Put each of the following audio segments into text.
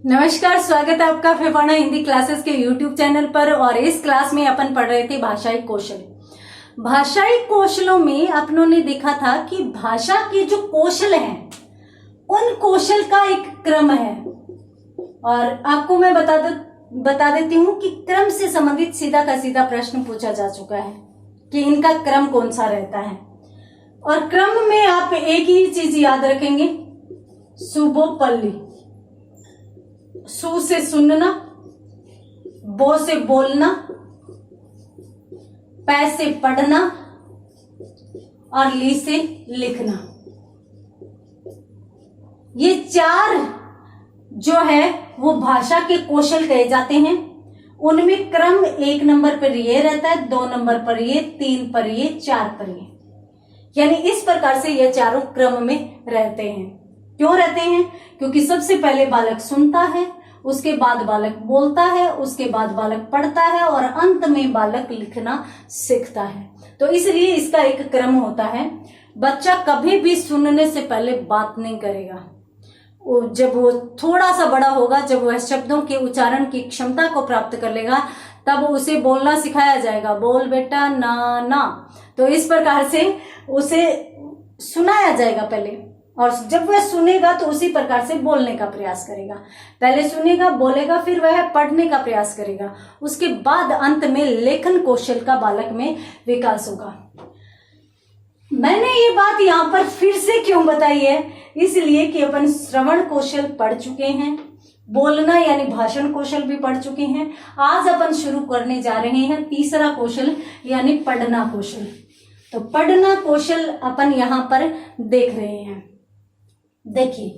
नमस्कार, स्वागत है आपका फेफाना हिंदी क्लासेस के YouTube चैनल पर। और इस क्लास में अपन पढ़ रहे थे भाषाई कौशल। भाषाई कौशलों में अपनों ने देखा था कि भाषा के जो कौशल हैं उन कौशल का एक क्रम है। और आपको मैं बता देती हूँ कि क्रम से संबंधित सीधा का सीधा प्रश्न पूछा जा चुका है कि इनका क्रम कौन सा रहता है। और क्रम में आप एक ही चीज याद रखेंगे, सुबो पल्ली। सु से सुनना, बो से बोलना, पै से पढ़ना और ली से लिखना। ये चार जो है वो भाषा के कौशल कहे जाते हैं। उनमें क्रम 1 नंबर पर ये रहता है, 2 नंबर पर ये, 3 पर ये, 4 पर ये, यानी इस प्रकार से ये चारों क्रम में रहते हैं। क्यों रहते हैं? क्योंकि सबसे पहले बालक सुनता है, उसके बाद बालक बोलता है, उसके बाद बालक पढ़ता है और अंत में बालक लिखना सीखता है। तो इसलिए इसका एक क्रम होता है। बच्चा कभी भी सुनने से पहले बात नहीं करेगा। जब वो थोड़ा सा बड़ा होगा, जब वह शब्दों के उच्चारण की क्षमता को प्राप्त कर लेगा, तब उसे बोलना सिखाया जाएगा। बोल बेटा, ना ना। तो इस प्रकार से उसे सुनाया जाएगा पहले, और जब वह सुनेगा तो उसी प्रकार से बोलने का प्रयास करेगा। पहले सुनेगा, बोलेगा, फिर वह पढ़ने का प्रयास करेगा। उसके बाद अंत में लेखन कौशल का बालक में विकास होगा। मैंने ये बात यहाँ पर फिर से क्यों बताई है? इसलिए कि अपन श्रवण कौशल पढ़ चुके हैं, बोलना यानी भाषण कौशल भी पढ़ चुके हैं। आज अपन शुरू करने जा रहे हैं तीसरा कौशल यानी पढ़ना कौशल। तो पढ़ना कौशल अपन यहाँ पर देख रहे हैं। देखिए,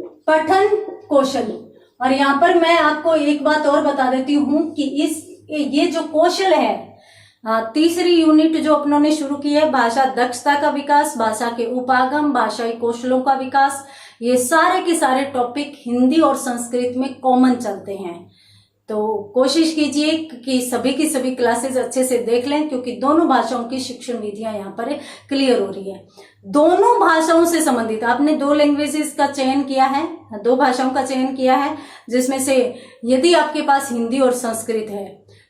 पठन कौशल। और यहाँ पर मैं आपको एक बात और बता देती हूँ कि ये जो कौशल है, तीसरी यूनिट जो अपनों ने शुरू की है, भाषा दक्षता का विकास, भाषा के उपागम, भाषाई कौशलों का विकास, ये सारे के सारे टॉपिक हिंदी और संस्कृत में कॉमन चलते हैं। तो कोशिश कीजिए कि सभी की सभी क्लासेस अच्छे से देख लें, क्योंकि दोनों भाषाओं की शिक्षण विधियां यहाँ पर क्लियर हो रही है। दोनों भाषाओं से संबंधित आपने 2 लैंग्वेजेस का चयन किया है, 2 भाषाओं का चयन किया है, जिसमें से यदि आपके पास हिंदी और संस्कृत है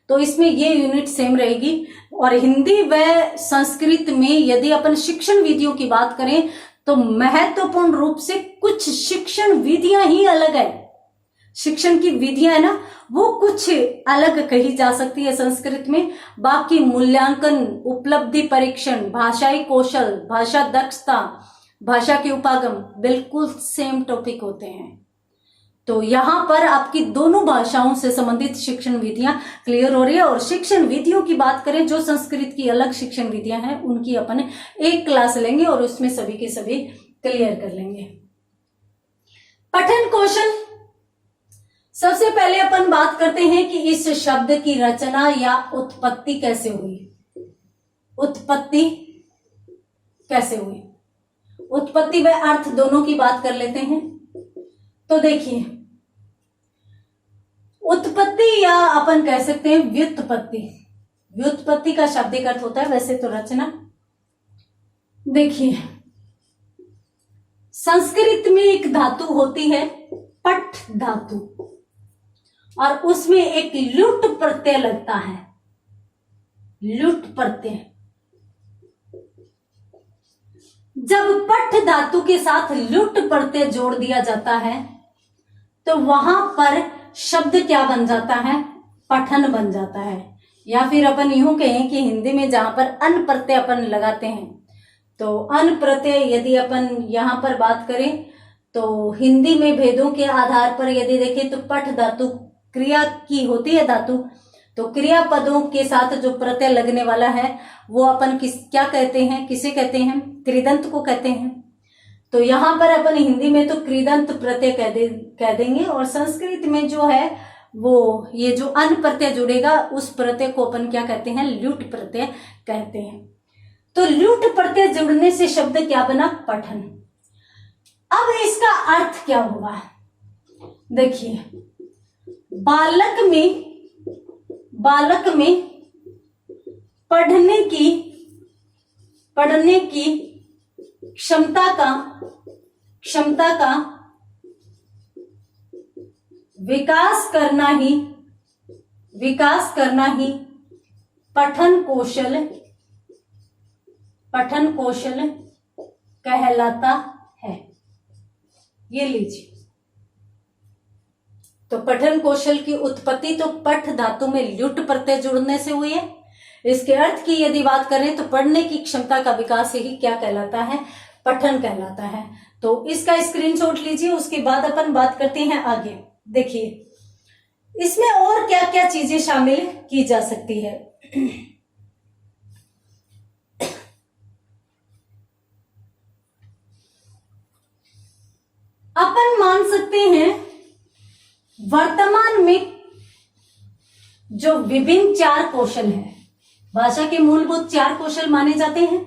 तो इसमें ये यूनिट सेम रहेगी। और हिंदी व संस्कृत में यदि अपन शिक्षण विधियों की बात करें तो महत्वपूर्ण रूप से कुछ शिक्षण विधियां ही अलग है। शिक्षण की विधियां है ना, वो कुछ अलग कही जा सकती है संस्कृत में। बाकी मूल्यांकन, उपलब्धि परीक्षण, भाषाई कौशल, भाषा दक्षता, भाषा के उपागम बिल्कुल सेम टॉपिक होते हैं। तो यहाँ पर आपकी दोनों भाषाओं से संबंधित शिक्षण विधियां क्लियर हो रही है। और शिक्षण विधियों की बात करें, जो संस्कृत की अलग शिक्षण विधियां हैं उनकी अपन एक क्लास लेंगे और उसमें सभी के सभी क्लियर कर लेंगे। पठन कौशल, सबसे पहले अपन बात करते हैं कि इस शब्द की रचना या उत्पत्ति कैसे हुई। उत्पत्ति कैसे हुई? उत्पत्ति व अर्थ दोनों की बात कर लेते हैं। तो देखिए, उत्पत्ति या अपन कह सकते हैं व्युत्पत्ति। व्युत्पत्ति का शाब्दिक अर्थ होता है वैसे तो रचना। देखिए, संस्कृत में एक धातु होती है पठ धातु, और उसमें एक लुट प्रत्यय लगता है। लुट प्रत्यय, जब पठ धातु के साथ लुट प्रत्यय जोड़ दिया जाता है तो वहां पर शब्द क्या बन जाता है? पठन बन जाता है। या फिर अपन यूं कहें कि हिंदी में जहां पर अन प्रत्यय अपन लगाते हैं, तो अन प्रत्यय यदि अपन यहां पर बात करें तो हिंदी में भेदों के आधार पर यदि देखें तो पठ धातु क्रिया की होती है धातु, तो क्रिया पदों के साथ जो प्रत्यय लगने वाला है वो अपन क्या कहते हैं? किसे कहते हैं? कृदंत को कहते हैं। तो यहां पर अपन हिंदी में तो कृदंत प्रत्यय कह देंगे, और संस्कृत में जो है वो ये जो अन प्रत्यय जुड़ेगा उस प्रत्यय को अपन क्या कहते हैं? ल्युट प्रत्यय कहते हैं। तो ल्युट प्रत्यय जुड़ने से शब्द क्या बना? पठन। अब इसका अर्थ क्या होगा? देखिए, बालक में पढ़ने की क्षमता का विकास करना ही पठन कौशल कहलाता है। ये लीजिए, तो पठन कौशल की उत्पत्ति तो पठ धातु में ल्युट प्रत्यय जुड़ने से हुई है। इसके अर्थ की यदि बात करें तो पढ़ने की क्षमता का विकास ही क्या कहलाता है? पठन कहलाता है। तो इसका स्क्रीनशॉट लीजिए, उसके बाद अपन बात करते हैं आगे। देखिए इसमें और क्या क्या चीजें शामिल की जा सकती है। अपन मान सकते हैं वर्तमान में जो विभिन्न 4 कौशल हैं, भाषा के मूलभूत 4 कौशल माने जाते हैं,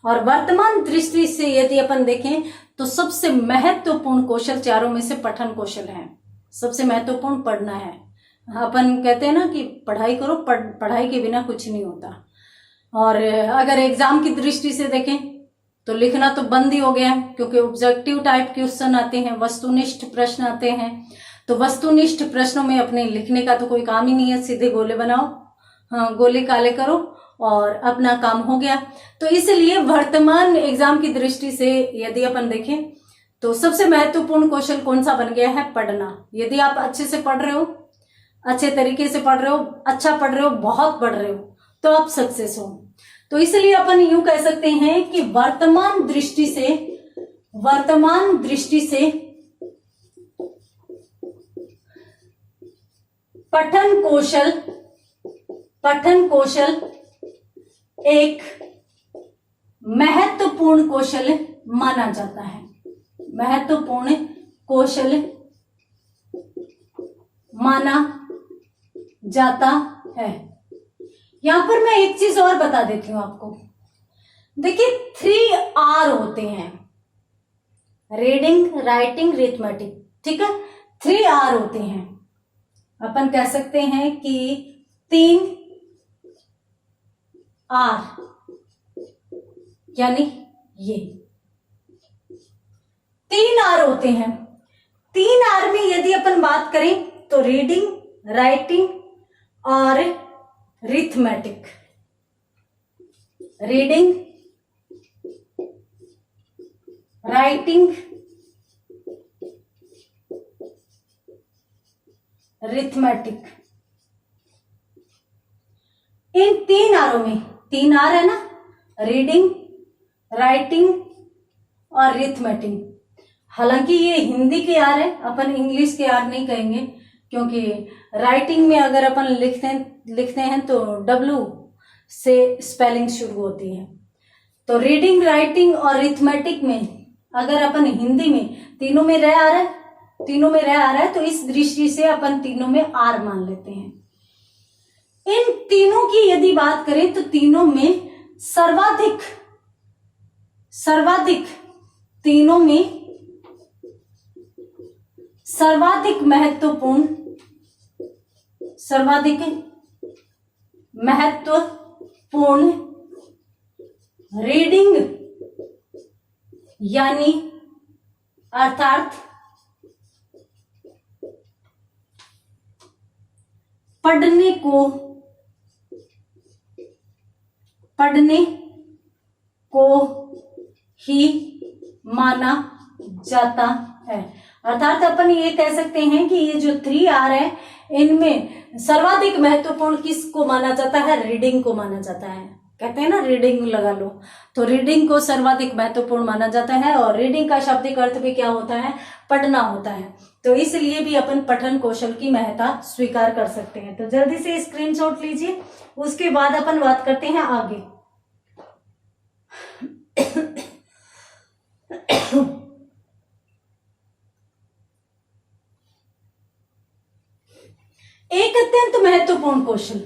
और वर्तमान दृष्टि से यदि अपन देखें तो सबसे महत्वपूर्ण कौशल चारों में से पठन कौशल है। सबसे महत्वपूर्ण पढ़ना है। अपन कहते हैं ना कि पढ़ाई करो, पढ़ाई के बिना कुछ नहीं होता। और अगर एग्जाम की दृष्टि से देखें तो लिखना तो बंद ही हो गया है, क्योंकि ऑब्जेक्टिव टाइप क्वेश्चन आते हैं, वस्तुनिष्ठ प्रश्न आते हैं। तो वस्तुनिष्ठ प्रश्नों में अपने लिखने का तो कोई काम ही नहीं है, सीधे गोले बनाओ, हाँ गोले काले करो और अपना काम हो गया। तो इसलिए वर्तमान एग्जाम की दृष्टि से यदि अपन देखें तो सबसे महत्वपूर्ण कौशल कौन सा बन गया है? पढ़ना। यदि आप अच्छे से पढ़ रहे हो, अच्छे तरीके से पढ़ रहे हो, अच्छा पढ़ रहे हो, बहुत पढ़ रहे हो, तो आप सक्सेस हो। तो इसलिए अपन यूं कह सकते हैं कि वर्तमान दृष्टि से पठन कौशल एक महत्वपूर्ण कौशल माना जाता है। महत्वपूर्ण कौशल माना जाता है। यहां पर मैं एक चीज और बता देती हूं आपको। देखिए 3R होते हैं, रीडिंग, राइटिंग, रिथमेटिक, ठीक है। 3R होते हैं। अपन कह सकते हैं कि 3R, यानी ये 3R होते हैं। 3R में यदि अपन बात करें तो रीडिंग, राइटिंग और रिथमेटिक। रीडिंग, राइटिंग, रिथमेटिक, इन 3 में 3R है ना, रीडिंग, राइटिंग और रिथमेटिक। हालांकि ये हिंदी के आर है, अपन इंग्लिश के आर नहीं कहेंगे, क्योंकि राइटिंग में अगर अपन लिखते हैं तो W से स्पेलिंग शुरू होती है। तो रीडिंग, राइटिंग और रिथमेटिक में अगर अपन हिंदी में तीनों में रह आ रहा है तो इस दृष्टि से अपन तीनों में R मान लेते हैं। इन तीनों की यदि बात करें तो तीनों में सर्वाधिक तीनों में सर्वाधिक महत्वपूर्ण रीडिंग यानी अर्थात पढ़ने को ही माना जाता है। अर्थात अपन ये कह सकते हैं कि ये जो 3R है इनमें सर्वाधिक महत्वपूर्ण किसको माना जाता है? रीडिंग को माना जाता है। कहते हैं ना रीडिंग लगा लो, तो रीडिंग को सर्वाधिक महत्वपूर्ण माना जाता है। और रीडिंग का शाब्दिक अर्थ भी क्या होता है? पढ़ना होता है। तो इसलिए भी अपन पठन कौशल की महत्ता स्वीकार कर सकते हैं। तो जल्दी से स्क्रीनशॉट लीजिए, उसके बाद अपन बात करते हैं आगे। एक अत्यंत महत्वपूर्ण कौशल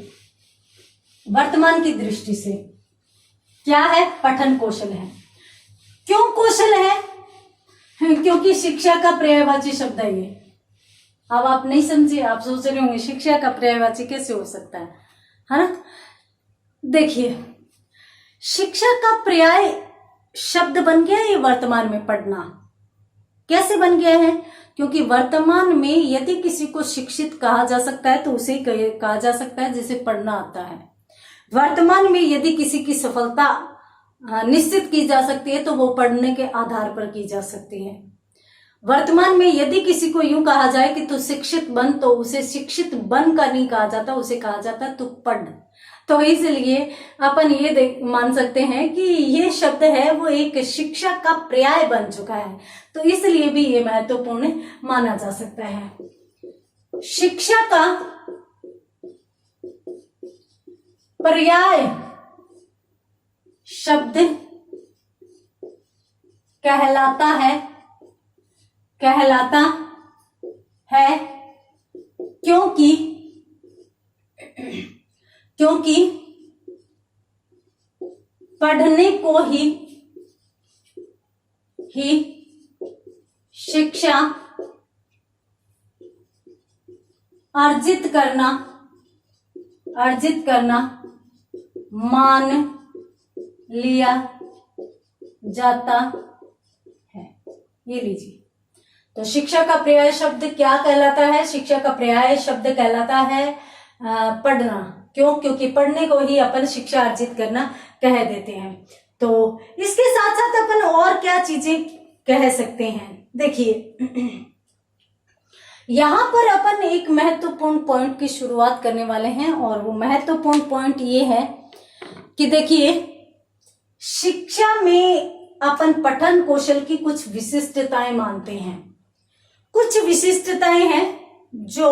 वर्तमान की दृष्टि से क्या है? पठन कौशल है। क्यों कौशल है? क्योंकि शिक्षा का पर्यायवाची शब्द है ये। अब आप नहीं समझे, आप सोच रहे होंगे शिक्षा का पर्यायवाची कैसे हो सकता है ना? देखिए शिक्षा का पर्याय शब्द बन गया ये वर्तमान में पढ़ना। कैसे बन गया है? क्योंकि वर्तमान में यदि किसी को शिक्षित कहा जा सकता है तो उसे कहा जा सकता है जिसे पढ़ना आता है। वर्तमान में यदि किसी की सफलता निश्चित की जा सकती है तो वो पढ़ने के आधार पर की जा सकती है। वर्तमान में यदि किसी को यूं कहा जाए कि तू शिक्षित बन, तो उसे शिक्षित बन कर नहीं कहा जाता, उसे कहा जाता तू पढ़। तो इसलिए अपन ये मान सकते हैं कि ये शब्द है वो एक शिक्षा का पर्याय बन चुका है, तो इसलिए भी ये महत्वपूर्ण माना जा सकता है। शिक्षा का पर्याय शब्द कहलाता है क्योंकि पढ़ने को ही शिक्षा अर्जित करना मान लिया जाता है। ये लीजिए, तो शिक्षा का पर्याय शब्द क्या कहलाता है? शिक्षा का पर्याय शब्द कहलाता है पढ़ना। क्यों? क्योंकि पढ़ने को ही अपन शिक्षा अर्जित करना कह देते हैं। तो इसके साथ साथ अपन और क्या चीजें कह सकते हैं? देखिए, यहां पर अपन एक महत्वपूर्ण पॉइंट की शुरुआत करने वाले हैं, और वो महत्वपूर्ण पॉइंट ये है कि देखिए, शिक्षा में अपन पठन कौशल की कुछ विशिष्टताएं मानते हैं। कुछ विशिष्टताएं हैं जो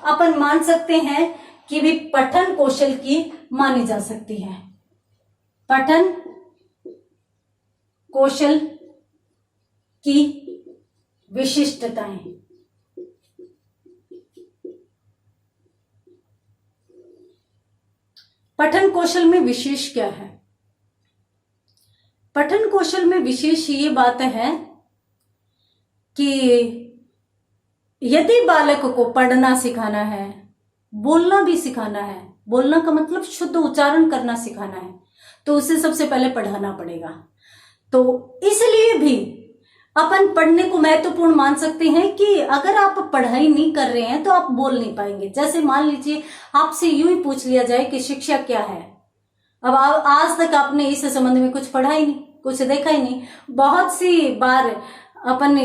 अपन मान सकते हैं कि भी पठन कौशल की मानी जा सकती है। पठन कौशल की विशिष्टताएं। पठन कौशल में विशेष क्या है? पठन कौशल में विशेष ये बात है कि यदि बालक को पढ़ना सिखाना है, बोलना भी सिखाना है, बोलना का मतलब शुद्ध उच्चारण करना सिखाना है, तो उसे सबसे पहले पढ़ाना पड़ेगा। तो इसलिए भी अपन पढ़ने को महत्वपूर्ण मान सकते हैं कि अगर आप पढ़ाई नहीं कर रहे हैं तो आप बोल नहीं पाएंगे। जैसे मान लीजिए आपसे यूं ही पूछ लिया जाए कि शिक्षा क्या है, अब आज तक आपने इस संबंध में कुछ पढ़ा ही नहीं, कुछ देखा ही नहीं। बहुत सी बार अपन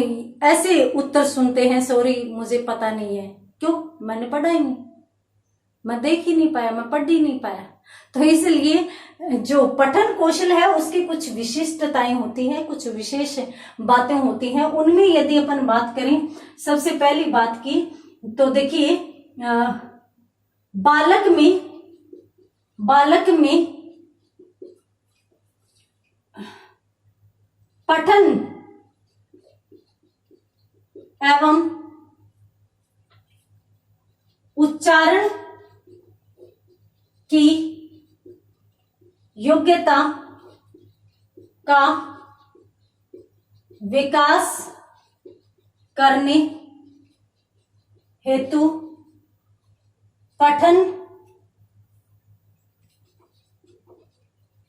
ऐसे उत्तर सुनते हैं, सॉरी मुझे पता नहीं है। क्यों? मैंने पढ़ा ही नहीं, मैं देख ही नहीं पाया, मैं पढ़ ही नहीं पाया। तो इसलिए जो पठन कौशल है उसकी कुछ विशिष्टताएं होती हैं, कुछ विशेष बातें होती हैं। उनमें यदि अपन बात करें सबसे पहली बात की, तो देखिए, बालक में पठन एवं उच्चारण की योग्यता का विकास करने हेतु पठन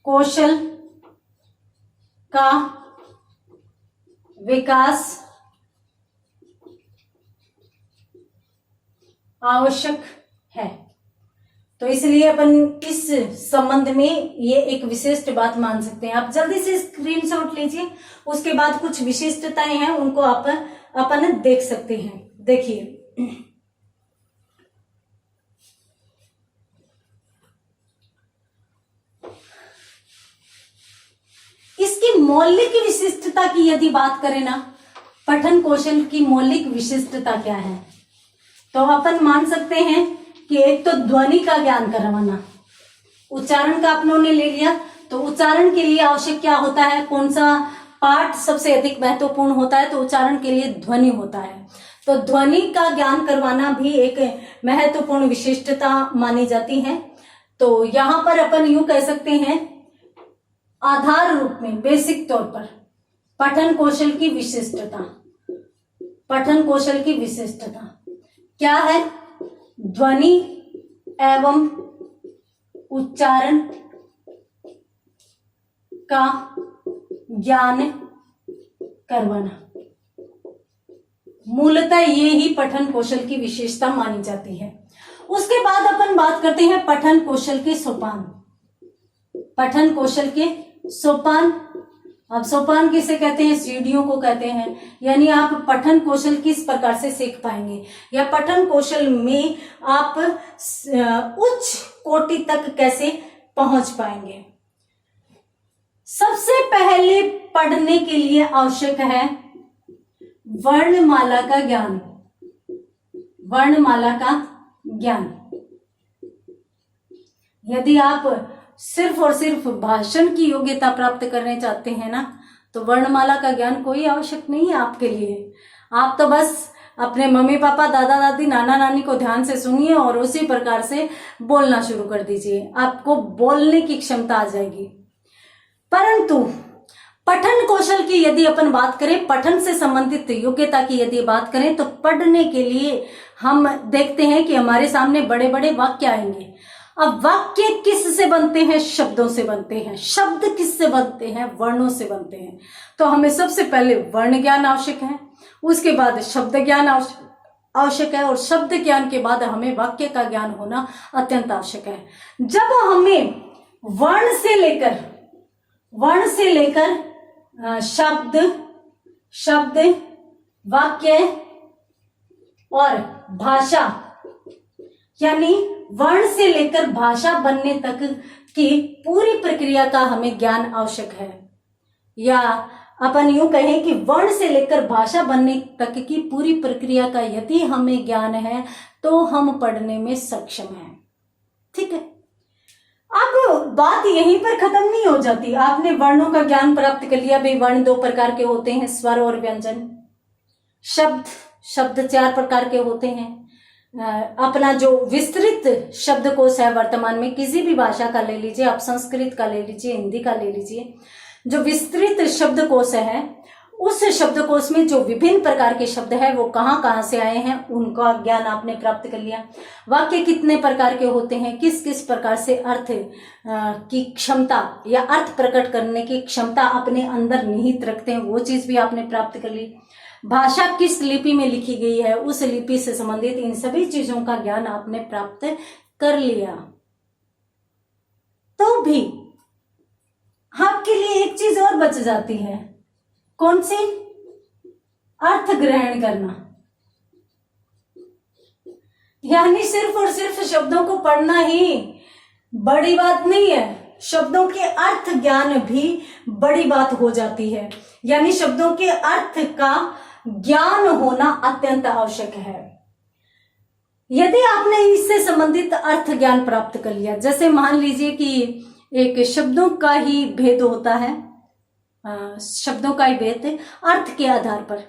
कौशल का विकास आवश्यक है। तो इसलिए अपन इस संबंध में ये एक विशिष्ट बात मान सकते हैं। आप जल्दी से स्क्रीनशॉट लीजिए, उसके बाद कुछ विशिष्टताएं हैं उनको अपन देख सकते हैं। देखिए, इसकी मौलिक विशिष्टता की यदि बात करें ना, पठन कौशल की मौलिक विशिष्टता क्या है, तो अपन मान सकते हैं कि एक तो ध्वनि का ज्ञान करवाना। उच्चारण का अपनों ले लिया, तो उच्चारण के लिए आवश्यक क्या होता है, कौन सा पार्ट सबसे अधिक महत्वपूर्ण होता है, तो उच्चारण के लिए ध्वनि होता है। तो ध्वनि का ज्ञान करवाना भी एक महत्वपूर्ण विशिष्टता मानी जाती है। तो यहां पर अपन यूं कह सकते हैं, आधार रूप में बेसिक तौर पर पठन कौशल की विशिष्टता, पठन कौशल की विशिष्टता क्या है? ध्वनि एवं उच्चारण का ज्ञान करवाना, मूलतः ये ही पठन कौशल की विशेषता मानी जाती है। उसके बाद अपन बात करते हैं पठन कौशल के सोपान। पठन कौशल के सोपान, अब सोपान किसे कहते हैं? सीढ़ियों को कहते हैं। यानी आप पठन कौशल किस प्रकार से सीख पाएंगे, या पठन कौशल में आप उच्च कोटि तक कैसे पहुंच पाएंगे। सबसे पहले पढ़ने के लिए आवश्यक है वर्णमाला का ज्ञान। वर्णमाला का ज्ञान। यदि आप सिर्फ और सिर्फ भाषण की योग्यता प्राप्त करने चाहते हैं ना, तो वर्णमाला का ज्ञान कोई आवश्यक नहीं है आपके लिए। आप तो बस अपने मम्मी पापा, दादा दादी, नाना नानी को ध्यान से सुनिए और उसी प्रकार से बोलना शुरू कर दीजिए, आपको बोलने की क्षमता आ जाएगी। परंतु पठन कौशल की यदि अपन बात करें, पठन से संबंधित योग्यता की यदि बात करें, तो पढ़ने के लिए हम देखते हैं कि हमारे सामने बड़े बड़े वाक्य आएंगे। अब वाक्य किस से बनते हैं? शब्दों से बनते हैं। शब्द किस से बनते हैं? वर्णों से बनते हैं। तो हमें सबसे पहले वर्ण ज्ञान आवश्यक है, उसके बाद शब्द ज्ञान आवश्यक है, और शब्द ज्ञान के बाद हमें वाक्य का ज्ञान होना अत्यंत आवश्यक है। जब हमें वर्ण से लेकर शब्द, वाक्य और भाषा, यानी वर्ण से लेकर भाषा बनने तक की पूरी प्रक्रिया का हमें ज्ञान आवश्यक है। या अपन यूं कहें कि वर्ण से लेकर भाषा बनने तक की पूरी प्रक्रिया का यदि हमें ज्ञान है तो हम पढ़ने में सक्षम हैं। ठीक है, अब बात यहीं पर खत्म नहीं हो जाती। आपने वर्णों का ज्ञान प्राप्त कर लिया। भाई वर्ण दो प्रकार के होते हैं, स्वर और व्यंजन। शब्द 4 प्रकार के होते हैं। अपना जो विस्तृत शब्दकोश है वर्तमान में, किसी भी भाषा का ले लीजिए, आप संस्कृत का ले लीजिए, हिंदी का ले लीजिए, जो विस्तृत शब्दकोश है उस शब्दकोश में जो विभिन्न प्रकार के शब्द है वो कहाँ कहाँ से आए हैं उनका ज्ञान आपने प्राप्त कर लिया। वाक्य कितने प्रकार के होते हैं, किस किस प्रकार से अर्थ की क्षमता या अर्थ प्रकट करने की क्षमता अपने अंदर निहित रखते हैं, वो चीज भी आपने प्राप्त कर ली। भाषा किस लिपि में लिखी गई है, उस लिपि से संबंधित इन सभी चीजों का ज्ञान आपने प्राप्त कर लिया। तो भी आपके लिए एक चीज और बच जाती है। कौन सी? अर्थ ग्रहण करना। यानी सिर्फ और सिर्फ शब्दों को पढ़ना ही बड़ी बात नहीं है, शब्दों के अर्थ ज्ञान भी बड़ी बात हो जाती है। यानी शब्दों के अर्थ का ज्ञान होना अत्यंत आवश्यक है। यदि आपने इससे संबंधित अर्थ ज्ञान प्राप्त कर लिया, जैसे मान लीजिए कि एक शब्दों का ही भेद होता है, शब्दों का ही भेद अर्थ के आधार पर,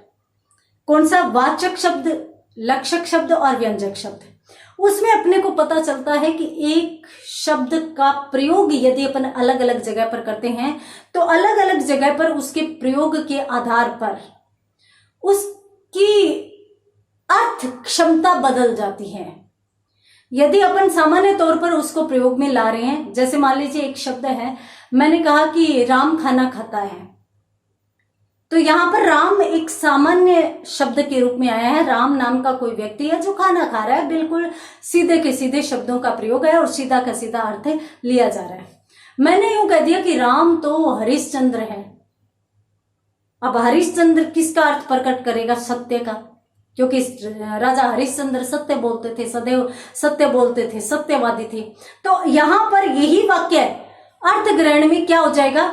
कौन सा? वाचक शब्द, लक्षक शब्द और व्यंजक शब्द। उसमें अपने को पता चलता है कि एक शब्द का प्रयोग यदि अपन अलग अलग जगह पर करते हैं तो अलग अलग जगह पर उसके प्रयोग के आधार पर उसकी अर्थ क्षमता बदल जाती है। यदि अपन सामान्य तौर पर उसको प्रयोग में ला रहे हैं, जैसे मान लीजिए एक शब्द है, मैंने कहा कि राम खाना खाता है, तो यहां पर राम एक सामान्य शब्द के रूप में आया है। राम नाम का कोई व्यक्ति है जो खाना खा रहा है, बिल्कुल सीधे के सीधे शब्दों का प्रयोग है और सीधा का सीधा अर्थ लिया जा रहा है। मैंने यूं कह दिया कि राम तो हरिश्चंद्र है। अब हरिश्चंद्र किसका अर्थ प्रकट करेगा? सत्य का, क्योंकि राजा हरिश्चंद्र सत्य बोलते थे, सदैव सत्य बोलते थे, सत्यवादी थे। तो यहां पर यही वाक्य अर्थ ग्रहण में क्या हो जाएगा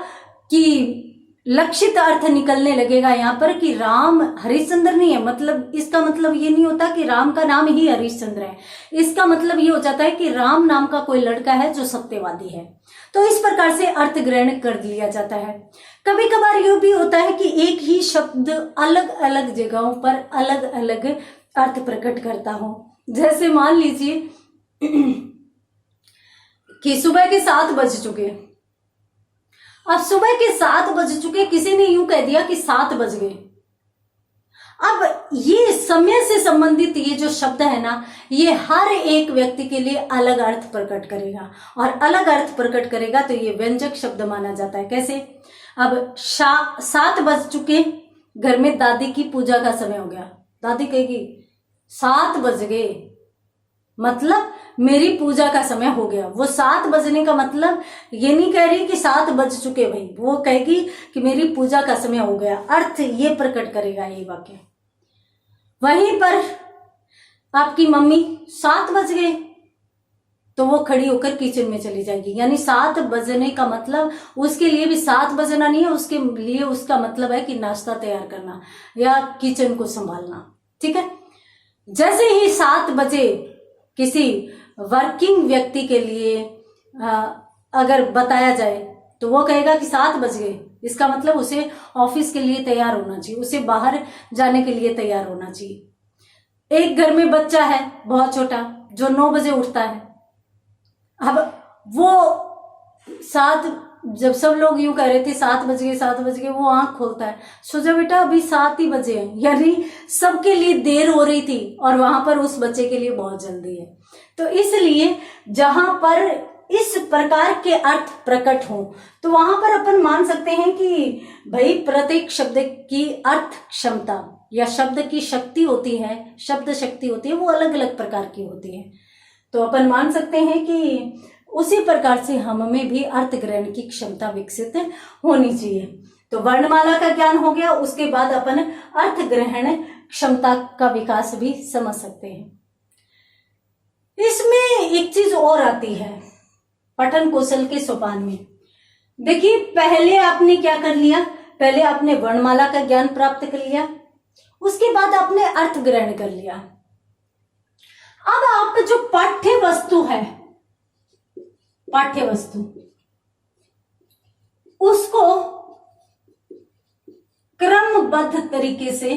कि लक्षित अर्थ निकलने लगेगा यहाँ पर कि राम हरिश्चंद्र नहीं है। मतलब इसका मतलब ये नहीं होता कि राम का नाम ही हरिश्चंद्र है, इसका मतलब ये हो जाता है कि राम नाम का कोई लड़का है जो सत्यवादी है। तो इस प्रकार से अर्थ ग्रहण कर लिया जाता है। कभी कभार ये भी होता है कि एक ही शब्द अलग अलग जगहों पर अलग अलग अर्थ प्रकट करता हो। जैसे मान लीजिए कि सुबह के 7 बज चुके, अब सुबह के 7 बज चुके, किसी ने यूं कह दिया कि 7 बज गए। अब ये समय से संबंधित ये जो शब्द है ना, ये हर एक व्यक्ति के लिए अलग अर्थ प्रकट करेगा, और अलग अर्थ प्रकट करेगा तो ये व्यंजक शब्द माना जाता है। कैसे? अब 7 बज चुके, घर में दादी की पूजा का समय हो गया, दादी कहेगी 7 बज गए, मतलब मेरी पूजा का समय हो गया। वो 7 बजने का मतलब ये नहीं कह रही कि 7 बज चुके भाई, वो कहेगी कि मेरी पूजा का समय हो गया, अर्थ ये प्रकट करेगा ये वाक्य। वहीं पर आपकी मम्मी 7 बज गए तो वो खड़ी होकर किचन में चली जाएगी, यानी 7 बजने का मतलब उसके लिए भी 7 बजना नहीं है, उसके लिए उसका मतलब है कि नाश्ता तैयार करना या किचन को संभालना। ठीक है, जैसे ही 7 बजे किसी वर्किंग व्यक्ति के लिए अगर बताया जाए तो वो कहेगा कि 7 बज गए, इसका मतलब उसे ऑफिस के लिए तैयार होना चाहिए, उसे बाहर जाने के लिए तैयार होना चाहिए। एक घर में बच्चा है बहुत छोटा जो 9 बजे उठता है, अब वो 7, जब सब लोग यूं कह रहे थे 7 बज गए 7 बज गए, वो आंख खोलता है, सोचा बेटा अभी 7 ही बजे हैं, यानी सबके लिए देर हो रही थी और वहां पर उस बच्चे के लिए बहुत जल्दी है। तो इसलिए जहां पर इस प्रकार के अर्थ प्रकट हो तो वहां पर अपन मान सकते हैं कि भाई प्रत्येक शब्द की अर्थ क्षमता या शब्द की शक्ति होती है, शब्द शक्ति होती है, वो अलग अलग प्रकार की होती है। तो अपन मान सकते हैं कि उसी प्रकार से हम में भी अर्थ ग्रहण की क्षमता विकसित होनी चाहिए। तो वर्णमाला का ज्ञान हो गया, उसके बाद अपन अर्थ ग्रहण क्षमता का विकास भी समझ सकते हैं। इसमें एक चीज और आती है पठन कौशल के सोपान में। देखिए, पहले आपने क्या कर लिया, पहले आपने वर्णमाला का ज्ञान प्राप्त कर लिया, उसके बाद आपने अर्थ ग्रहण कर लिया। अब आप जो पाठ्य वस्तु है, पाठ्य वस्तु, उसको क्रमबद्ध तरीके से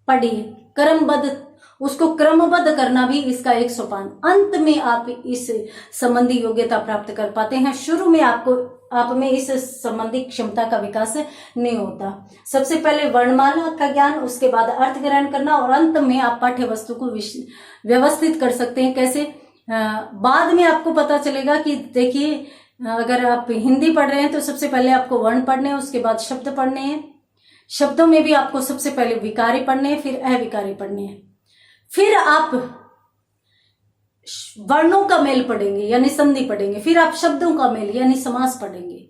पढ़िए। क्रमबद्ध, उसको क्रमबद्ध करना भी इसका एक सोपान। अंत में आप इस संबंधी योग्यता प्राप्त कर पाते हैं, शुरू में आप में इस संबंधी क्षमता का विकास नहीं होता। सबसे पहले वर्णमाला का ज्ञान, उसके बाद अर्थ ग्रहण करना, और अंत में आप पाठ्य वस्तु को व्यवस्थित कर सकते हैं। कैसे? बाद में आपको पता चलेगा कि देखिए, अगर आप हिंदी पढ़ रहे हैं तो सबसे पहले आपको वर्ण पढ़ने हैं, उसके बाद शब्द पढ़ने हैं, शब्दों में भी आपको सबसे पहले विकारी पढ़ने हैं, फिर अविकारी पढ़ने हैं, फिर आप वर्णों का मेल पढ़ेंगे यानी संधि पढ़ेंगे, फिर आप शब्दों का मेल यानी समास पढ़ेंगे।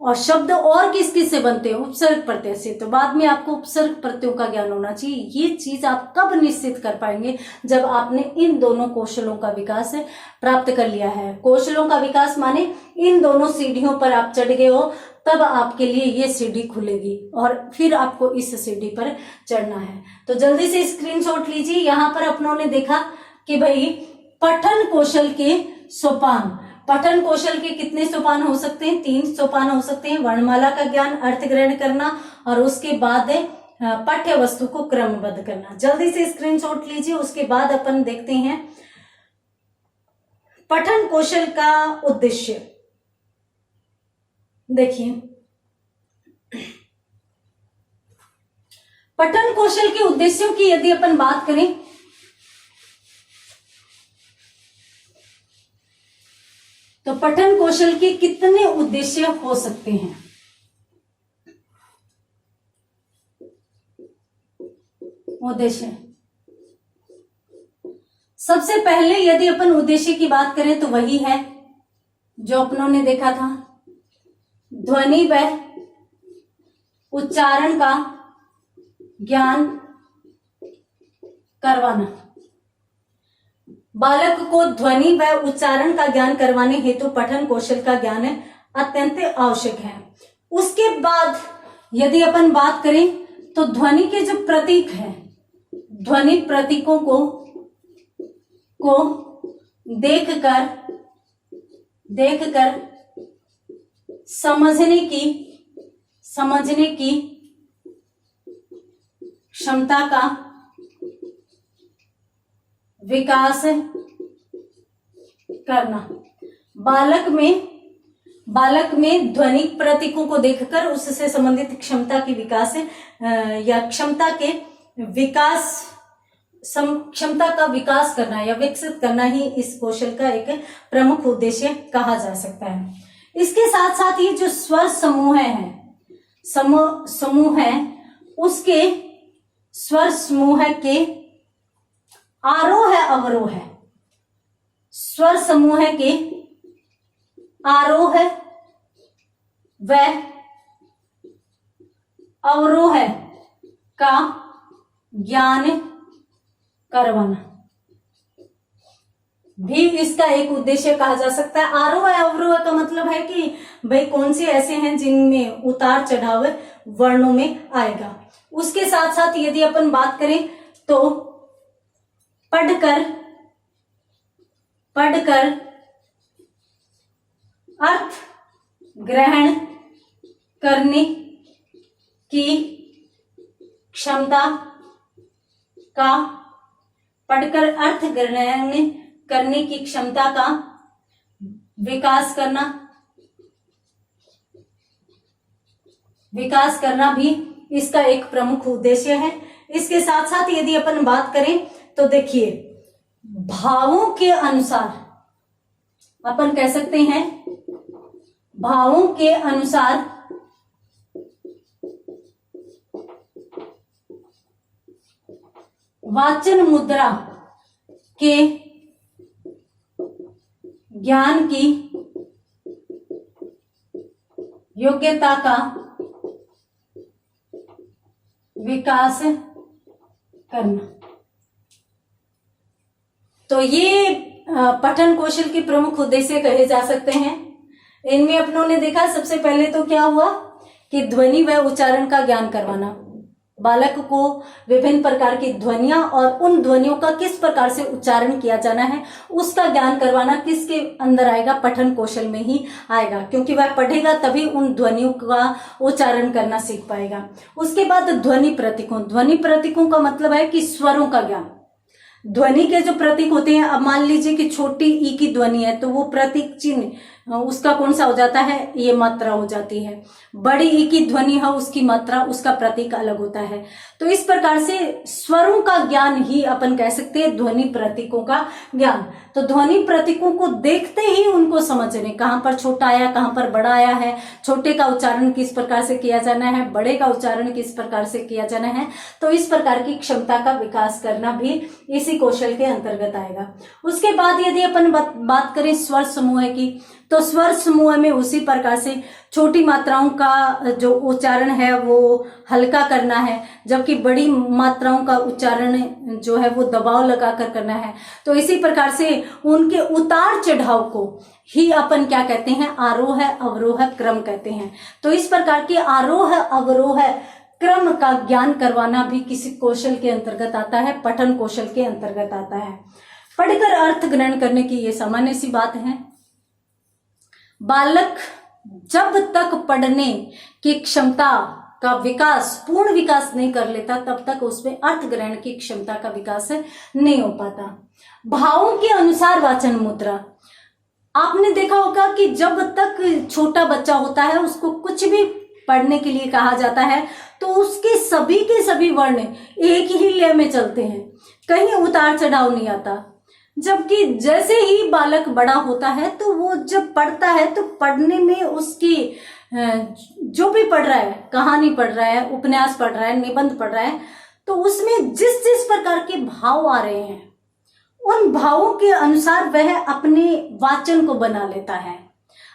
और शब्द और किस किस से बनते हैं? उपसर्ग प्रत्यय से। तो बाद में आपको उपसर्ग प्रत्ययों का ज्ञान होना चाहिए। ये चीज आप कब निश्चित कर पाएंगे? जब आपने इन दोनों कौशलों का विकास प्राप्त कर लिया है। कौशलों का विकास माने इन दोनों सीढ़ियों पर आप चढ़ गए हो, तब आपके लिए ये सीढ़ी खुलेगी और फिर आपको इस सीढ़ी पर चढ़ना है। तो जल्दी से स्क्रीनशॉट लीजिए। यहां पर अपनों ने देखा कि भाई पठन कौशल के सोपान, पठन कौशल के कितने सोपान हो सकते हैं? 3 सोपान हो सकते हैं। वर्णमाला का ज्ञान, अर्थ ग्रहण करना, और उसके बाद पाठ्य वस्तु को क्रमबद्ध करना। जल्दी से स्क्रीनशॉट लीजिए। उसके बाद अपन देखते हैं पठन कौशल का उद्देश्य। देखिए, पठन कौशल के उद्देश्यों की यदि अपन बात करें तो पठन कौशल के कितने उद्देश्य हो सकते हैं? उद्देश्य, सबसे पहले यदि अपन उद्देश्य की बात करें तो वही है जो अपनों ने देखा था, ध्वनि व उच्चारण का ज्ञान करवाना। बालक को ध्वनि व उच्चारण का ज्ञान करवाने हेतु पठन कौशल का ज्ञान अत्यंत आवश्यक है। उसके बाद यदि अपन बात करें तो ध्वनि के जो प्रतीक हैं, ध्वनि प्रतीकों को देखकर समझने की क्षमता का विकास करना। बालक में ध्वनि प्रतीकों को देखकर उससे संबंधित क्षमता की विकास या क्षमता का विकास करना या विकसित करना ही इस कौशल का एक प्रमुख उद्देश्य कहा जा सकता है। इसके साथ साथ ये जो स्वर समूह हैं, समूह है उसके स्वर समूह के आरोह है अवरोह है, स्वर समूह के आरोह व अवरोह का ज्ञान करवाना भी इसका एक उद्देश्य कहा जा सकता है। आरोह अवरोह का मतलब है कि भाई कौन से ऐसे हैं जिनमें उतार चढ़ाव वर्णों में आएगा। उसके साथ साथ यदि अपन बात करें तो पढ़कर अर्थ ग्रहण करने की क्षमता का, पढ़कर अर्थ ग्रहण करने की क्षमता का विकास करना भी इसका एक प्रमुख उद्देश्य है। इसके साथ साथ यदि अपन बात करें तो देखिए भावों के अनुसार अपन कह सकते हैं, भावों के अनुसार वाचन मुद्रा के ज्ञान की योग्यता का विकास करना। तो ये पठन कौशल के प्रमुख उद्देश्य कहे जा सकते हैं। इनमें अपनों ने देखा सबसे पहले तो क्या हुआ कि ध्वनि व उच्चारण का ज्ञान करवाना, बालक को विभिन्न प्रकार की ध्वनियां और उन ध्वनियों का किस प्रकार से उच्चारण किया जाना है उसका ज्ञान करवाना किसके अंदर आएगा, पठन कौशल में ही आएगा, क्योंकि वह पढ़ेगा तभी उन ध्वनियों का उच्चारण करना सीख पाएगा। उसके बाद ध्वनि प्रतीकों का मतलब है कि स्वरों का ज्ञान। ध्वनि के जो प्रतीक होते हैं, अब मान लीजिए कि छोटी ई की ध्वनि है तो वो प्रतीक चिन्ह उसका कौन सा हो जाता है, ये मात्रा हो जाती है। बड़ी ई की ध्वनि है उसकी मात्रा, उसका प्रतीक अलग होता है। तो इस प्रकार से स्वरों का ज्ञान ही अपन कह सकते हैं ध्वनि प्रतीकों का ज्ञान। तो ध्वनि प्रतीकों को देखते ही उनको समझने, कहां पर छोटा आया कहां पर बड़ा आया है, छोटे का उच्चारण किस प्रकार से किया जाना है, बड़े का उच्चारण किस प्रकार से किया जाना है। तो इस प्रकार की क्षमता का विकास करना भी इसी कौशल के अंतर्गत आएगा। उसके बाद यदि अपन बात करें स्वर समूह की, तो स्वर समूह में उसी प्रकार से छोटी मात्राओं का जो उच्चारण है वो हल्का करना है, जबकि बड़ी मात्राओं का उच्चारण जो है वो दबाव लगाकर करना है। तो इसी प्रकार से उनके उतार चढ़ाव को ही अपन क्या कहते हैं, आरोह अवरोह क्रम कहते हैं। तो इस प्रकार की आरोह अवरोह क्रम का ज्ञान करवाना भी किसी कौशल के अंतर्गत आता है, पठन कौशल के अंतर्गत आता है। पढ़कर अर्थ ग्रहण करने की ये सामान्य सी बात है। बालक जब तक पढ़ने की क्षमता का विकास, पूर्ण विकास नहीं कर लेता, तब तक उसमें अर्थ ग्रहण की क्षमता का विकास नहीं हो पाता। भावों के अनुसार वाचन मुद्रा, आपने देखा होगा कि जब तक छोटा बच्चा होता है उसको कुछ भी पढ़ने के लिए कहा जाता है तो उसके सभी के सभी वर्ण एक ही लय में चलते हैं, कहीं उतार चढ़ाव नहीं आता। जबकि जैसे ही बालक बड़ा होता है तो वो जब पढ़ता है तो पढ़ने में उसकी जो भी पढ़ रहा है, कहानी पढ़ रहा है, उपन्यास पढ़ रहा है, निबंध पढ़ रहा है, तो उसमें जिस जिस प्रकार के भाव आ रहे हैं उन भावों के अनुसार वह अपने वाचन को बना लेता है।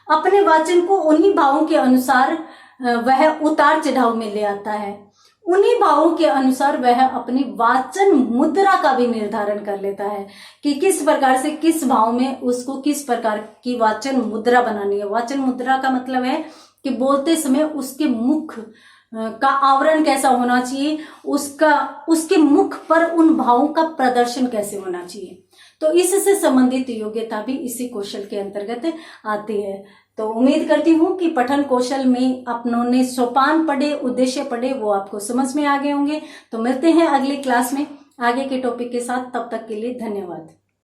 अपने वाचन को उन्हीं भावों के अनुसार वह उतार चढ़ाव में ले आता है। उन्हीं भावों के अनुसार वह अपनी वाचन मुद्रा का भी निर्धारण कर लेता है कि किस प्रकार से किस भाव में उसको किस प्रकार की वाचन मुद्रा बनानी है। वाचन मुद्रा का मतलब है कि बोलते समय उसके मुख का आवरण कैसा होना चाहिए, उसके मुख पर उन भावों का प्रदर्शन कैसे होना चाहिए। तो इससे संबंधित योग्यता भी इसी कौशल के अंतर्गत आती है। तो उम्मीद करती हूँ कि पठन कौशल में अपनों ने सोपान पढ़े, उद्देश्य पढ़े, वो आपको समझ में आ गए होंगे। तो मिलते हैं अगली क्लास में आगे के टॉपिक के साथ, तब तक के लिए धन्यवाद।